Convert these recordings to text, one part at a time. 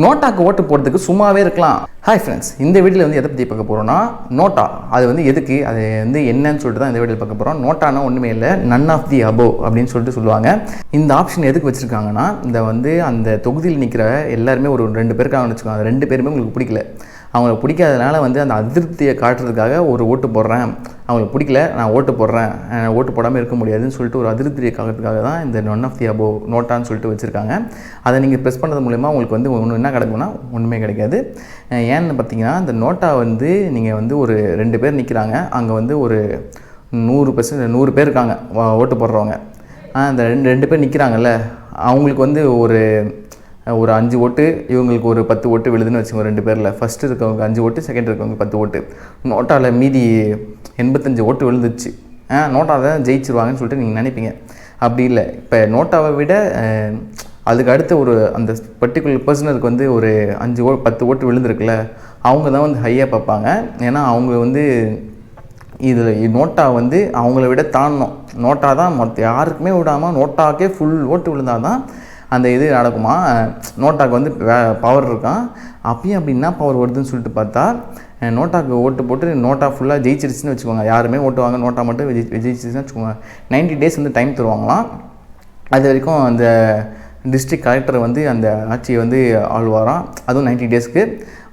நோட்டாக்கு ஓட்டு போடுறதுக்கு சும்மாவே இருக்கலாம். ஹாய் ஃப்ரெண்ட்ஸ், இந்த வீடியோவில் வந்து எதை பற்றி பார்க்க போகிறோன்னா நோட்டா. அது வந்து எதுக்கு, அது வந்து என்னன்னு சொல்லிட்டு தான் இந்த வீடியோவில் பார்க்க போகிறோம். நோட்டானா ஒன்றுமே இல்லை, நன் ஆஃப் தி அபோவ் அப்படின்னு சொல்லிட்டு சொல்லுவாங்க. இந்த ஆப்ஷன் எதுக்கு வச்சுருக்காங்கன்னா, இந்த வந்து அந்த தொகுதியில் நிற்கிற எல்லாருமே ஒரு 2 பேருக்காக வச்சுக்கோங்க. அந்த 2 பேருமே உங்களுக்கு பிடிக்கல, அவங்கள பிடிக்காதனால வந்து அந்த அதிருப்தியை காட்டுறதுக்காக ஒரு ஓட்டு போடுறேன், அவங்களுக்கு பிடிக்கல நான் ஓட்டு போடுறேன், ஓட்டு போடாமல் இருக்க முடியாதுன்னு சொல்லிட்டு ஒரு அதிருப்தியை காட்டுறதுக்காக தான் இந்த நன் ஆஃப் தி அபோவ் நோட்டான்னு சொல்லிட்டு வச்சுருக்காங்க. அதை நீங்கள் ப்ரெஸ் பண்ணுறது மூலமா உங்களுக்கு வந்து ஒன்று என்ன கிடைக்கும்னா ஒன்றுமே கிடைக்காது. ஏன்னு பார்த்தீங்கன்னா, இந்த நோட்டா வந்து நீங்கள் வந்து ஒரு 2 பேர் நிற்கிறாங்க, அங்கே வந்து ஒரு 100 பேர் இருக்காங்க ஓட்டு போடுறவங்க. அந்த 2 பேர் நிற்கிறாங்கல்ல, அவங்களுக்கு வந்து ஒரு 5 ஓட்டு, இவங்களுக்கு ஒரு 10 ஓட்டு விழுதுன்னு வச்சுக்கோங்க. 2 பேரில் ஃபஸ்ட்டு இருக்கவங்க 5 ஓட்டு, செகண்ட் இருக்கவங்க 10 ஓட்டு. நோட்டாவில் மீதி 85 ஓட்டு விழுந்துச்சு. நோட்டாவை தான் ஜெயிச்சிருவாங்கன்னு சொல்லிட்டு நீங்கள் நினைப்பீங்க. அப்படி இல்லை. இப்போ நோட்டாவை விட அதுக்கு அடுத்த ஒரு அந்த பர்டிகுலர் பர்சனுக்கு வந்து ஒரு 10 ஓட்டு விழுந்திருக்குல்ல, அவங்க தான் வந்து ஹையாக பார்ப்பாங்க. ஏன்னா அவங்க வந்து இதில் நோட்டா வந்து அவங்கள விட தாண்டணும். நோட்டா தான் மொத்த யாருக்குமே விடாமல் நோட்டாக்கே ஃபுல் ஓட்டு விழுந்தால் தான் அந்த இது நடக்குமா. நோட்டாக்கு வந்து பவர் இருக்கான். அப்பயும் அப்படி என்ன பவர் வருதுன்னு சொல்லிட்டு பார்த்தா, நோட்டாக்கு ஓட்டு போட்டு நோட்டா ஃபுல்லாக ஜெயிச்சிருச்சுன்னு வச்சுக்கோங்க. யாருமே ஓட்டுவாங்க, நோட்டா மட்டும் ஜெயிச்சிருச்சுன்னு வச்சுக்கோங்க. 90 டேஸ் வந்து டைம் தருவாங்களாம். அது வரைக்கும் அந்த டிஸ்ட்ரிக்ட் கலெக்டர் வந்து அந்த ஆட்சியை வந்து ஆள்வாராம், அதுவும் 90 டேஸ்க்கு.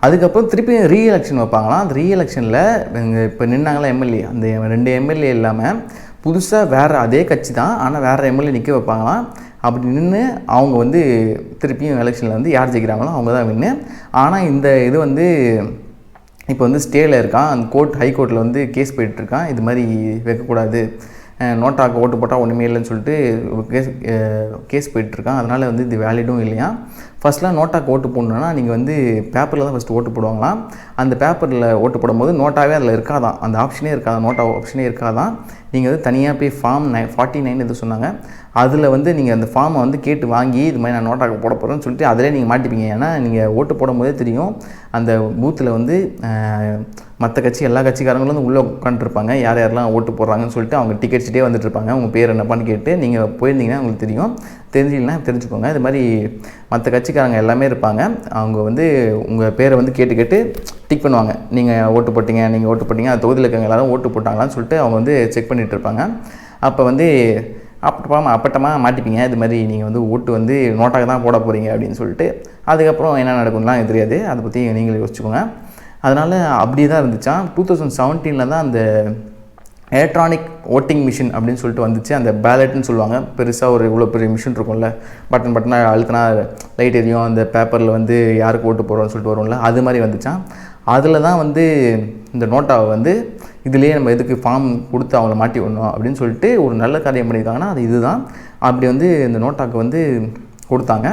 அதுக்கப்புறம் திருப்பி ரீஎலெக்ஷன் வைப்பாங்களாம். அந்த ரீஎலெக்ஷனில் இப்போ நின்னாங்களா எம்எல்ஏ, அந்த 2 எம்எல்ஏ இல்லாமல் புதுசாக வேறு அதே கட்சி தான், ஆனால் வேறு எம்எல்ஏ நிற்க வைப்பாங்களாம். அப்படி நின்று அவங்க வந்து திருப்பியும் எலெக்ஷனில் வந்து யார் ஜெயிக்கிறாங்களோ அவங்க தான் வின்னு. ஆனால் இந்த இது வந்து இப்போ வந்து ஸ்டேயில் இருக்கான், அந்த ஹைகோர்ட்டில் வந்து கேஸ் போயிட்டுருக்கான். இது மாதிரி வைக்கக்கூடாது, நோட்டாக்கு ஓட்டு போட்டால் ஒன்றுமே இல்லைன்னு சொல்லிட்டு கேஸ் போயிட்டுருக்கான். அதனால் வந்து இது வேலிடும் இல்லையா. ஃபஸ்ட்லாம் நோட்டாக்கு ஓட்டு போடணுன்னா நீங்கள் வந்து பேப்பரில் தான் ஃபஸ்ட்டு ஓட்டு போடுவாங்களாம். அந்த பேப்பரில் ஓட்டு போடும்போது நோட்டாவே அதில் இருக்காதான், அந்த ஆப்ஷனே இருக்காதான், நோட்டா ஆப்ஷனே இருக்காதான். நீங்கள் வந்து தனியாக போய் ஃபார்ம் 49 எது சொன்னாங்க, அதில் வந்து நீங்கள் அந்த ஃபார்மை வந்து கேட்டு வாங்கி இது மாதிரி நான் நோட்டாக்கு போட போகிறேன்னு சொல்லிட்டு அதிலே நீங்கள் மாட்டிப்பீங்க. ஏன்னா நீங்கள் ஓட்டு போடும்போதே தெரியும், அந்த பூத்தில் வந்து மற்ற கட்சி எல்லா கட்சிக்காரங்களும் வந்து உள்ளே உட்காந்துருப்பாங்க, யார் யாரெல்லாம் ஓட்டு போடுறாங்கன்னு சொல்லிட்டு அவங்க டிக்கெட்ஸ்ட்டே வந்துட்டுருப்பாங்க. உங்கள் பேர் என்னப்பான்னு கேட்டு நீங்கள் போயிருந்தீங்கன்னா உங்களுக்கு தெரியும், தெரிஞ்சிங்கன்னா தெரிஞ்சுக்கோங்க. இது மாதிரி மற்ற கட்சிக்காரங்க எல்லாமே இருப்பாங்க. அவங்க வந்து உங்கள் பேரை வந்து கேட்டு டிக் பண்ணுவாங்க. நீங்கள் ஓட்டு போட்டிங்க, அந்த தொகுதியில் இருக்கவங்க எல்லாரும் ஓட்டு போட்டாங்களான்னு சொல்லிட்டு அவங்க வந்து செக் பண்ணிகிட்டு இருப்பாங்க. அப்போ வந்து அப்பட்டமாக மாட்டிப்பீங்க. இது மாதிரி நீங்கள் வந்து ஓட்டு வந்து நோட்டாக தான் போட போகிறீங்க அப்படின்னு சொல்லிட்டு. அதுக்கப்புறம் என்ன நடக்கும்லாம் எனக்கு தெரியாது, அதை பற்றி நீங்களே யோசிச்சுக்கோங்க. அதனால் அப்படி தான் இருந்துச்சான். 2017 தான் அந்த எலக்ட்ரானிக் ஓட்டிங் மிஷின் அப்படின்னு சொல்லிட்டு வந்துச்சு. அந்த பேலட்னு சொல்லுவாங்க, பெருசாக ஒரு இவ்வளோ பெரிய மிஷின் இருக்கும்ல, பட்டனாக அழுத்தினா லைட் எரியும், அந்த பேப்பரில் வந்து யாருக்கு ஓட்டு போடுறோன்னு சொல்லிட்டு வரும்ல, அது மாதிரி வந்துச்சான். அதில் தான் வந்து இந்த நோட்டாவை வந்து இதுலேயே நம்ம எதுக்கு ஃபார்ம் கொடுத்து அவங்கள மாட்டி விடணும் அப்படின்னு சொல்லிட்டு ஒரு நல்ல காரியம் பண்ணியிருக்காங்கன்னா அது இதுதான். அப்படி வந்து இந்த நோட்டாக்கு வந்து கொடுத்தாங்க.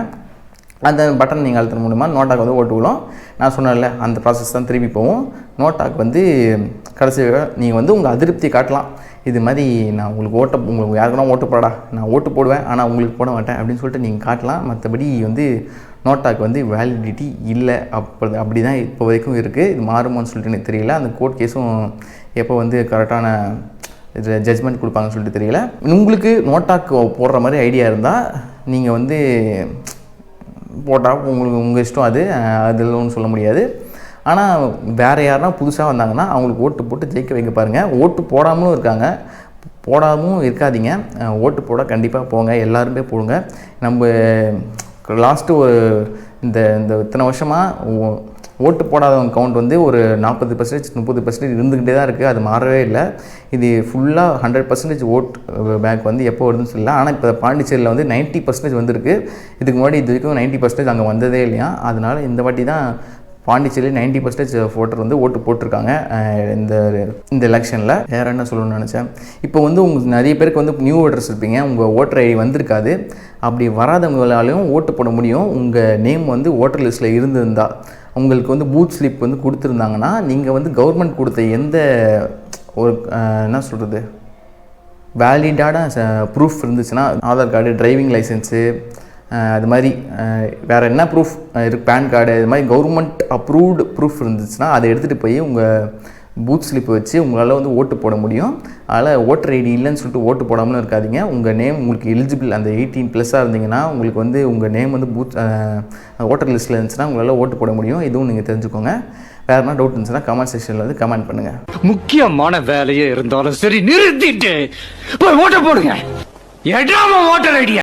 அந்த பட்டன் நீங்கள் அழுத்துற மூலமாக நோட்டாக்கு வந்து ஓட்டு விழும். நான் சொன்னேன்ல, அந்த ப்ராசஸ் தான் திருப்பி போவோம். நோட்டாக்கு வந்து கடைசியாக நீங்கள் வந்து உங்கள் அதிருப்தி காட்டலாம். இது மாதிரி நான் உங்களுக்கு யாருக்குன்னா ஓட்டு போடா, நான் ஓட்டு போடுவேன் ஆனால் உங்களுக்கு போட மாட்டேன் அப்படின்னு சொல்லிட்டு நீங்கள் காட்டலாம். மற்றபடி வந்து நோட்டாக்கு வந்து வேலிடிட்டி இல்லை. அப்படி தான் இப்போ வரைக்கும் இருக்குது. இது மாறுமோன்னு சொல்லிட்டு எனக்கு தெரியல. அந்த கோர்ட் கேஸும் எப்போ வந்து கரெக்டான இது ஜட்ஜ்மெண்ட் கொடுப்பாங்கன்னு சொல்லிட்டு தெரியல. உங்களுக்கு நோட்டாக்கு போடுற மாதிரி ஐடியா இருந்தால் நீங்கள் வந்து போட்டால் உங்கள் இஷ்டம், அதில் ஒன்றும் சொல்ல முடியாது. ஆனால் வேறு யாருன்னா புதுசாக வந்தாங்கன்னா அவங்களுக்கு ஓட்டு போட்டு ஜெயிக்க வைக்க பாருங்கள். ஓட்டு போடாமலும் இருக்காங்க, போடாமலும் இருக்காதீங்க. ஓட்டு போட கண்டிப்பாக போங்க, எல்லாருமே போடுங்க. நம்ம லாஸ்ட்டு ஒரு இந்த இத்தனை வருஷமாக ஓட்டு போடாதவங்க கவுண்ட் வந்து ஒரு 40% 30% இருந்துக்கிட்டே தான் இருக்குது. அது மாறவே இல்லை. இது ஃபுல்லாக 100% ஓட் பேங்க் வந்து எப்போ வருதுன்னு சொல்லல. ஆனால் இப்போ பாண்டிச்சேரியில் வந்து 90% வந்திருக்கு. இதுக்கு முன்னாடி இது வரைக்கும் 90% அங்கே வந்ததே இல்லையா. அதனால் இந்த வாட்டி தான் பாண்டிச்சேரியில் 90% ஓட்டர் வந்து ஓட்டு போட்டிருக்காங்க இந்த எலெக்ஷனில். வேறு என்ன சொல்லணும்னு நினச்சேன், இப்போ வந்து உங்களுக்கு நிறைய பேருக்கு வந்து நியூ ஓட்டர்ஸ் இருப்பீங்க, உங்கள் ஓட்டர் ஐடி வந்திருக்காது. அப்படி வராதவங்களாலையும் ஓட்டு போட முடியும். உங்கள் நேம் வந்து ஓட்டர் லிஸ்ட்டில் இருந்திருந்தால், உங்களுக்கு வந்து பூத் ஸ்லிப் வந்து கொடுத்துருந்தாங்கன்னா, நீங்கள் வந்து கவர்மெண்ட் கொடுத்த எந்த ஒரு என்ன சொல்கிறது வேலிடான ப்ரூஃப் இருந்துச்சுன்னா, ஆதார் கார்டு, டிரைவிங் லைசன்ஸு, அது மாதிரி வேறு என்ன ப்ரூஃப் இருக்குது, பேன் கார்டு, இது மாதிரி கவர்மெண்ட் அப்ரூவ்டு ப்ரூஃப் இருந்துச்சுன்னா அதை எடுத்துகிட்டு போய் உங்கள் பூத் ஸ்லிப் வச்சு உங்களால் வந்து ஓட்டு போட முடியும். அதனால் ஓட்டர் ஐடி இல்லைன்னு சொல்லிட்டு ஓட்டு போடாமலும் இருக்காதீங்க. உங்கள் நேம் உங்களுக்கு எலிஜிபிள் அந்த 18+ இருந்தீங்கன்னா உங்களுக்கு வந்து உங்கள் நேம் வந்து ஓட்டர் லிஸ்ட்டில் இருந்துச்சுன்னா உங்களால் ஓட்டு போட முடியும். இதுவும் நீங்கள் தெரிஞ்சுக்கோங்க. வேறு என்ன டவுட் இருந்துச்சுன்னா கமெண்ட் செக்ஷனில் வந்து கமெண்ட் பண்ணுங்கள். முக்கியமான வேலையே இருந்தாலும் சரி நிறுத்திட்டு போய் ஓட்ட போடுங்க. Voter idea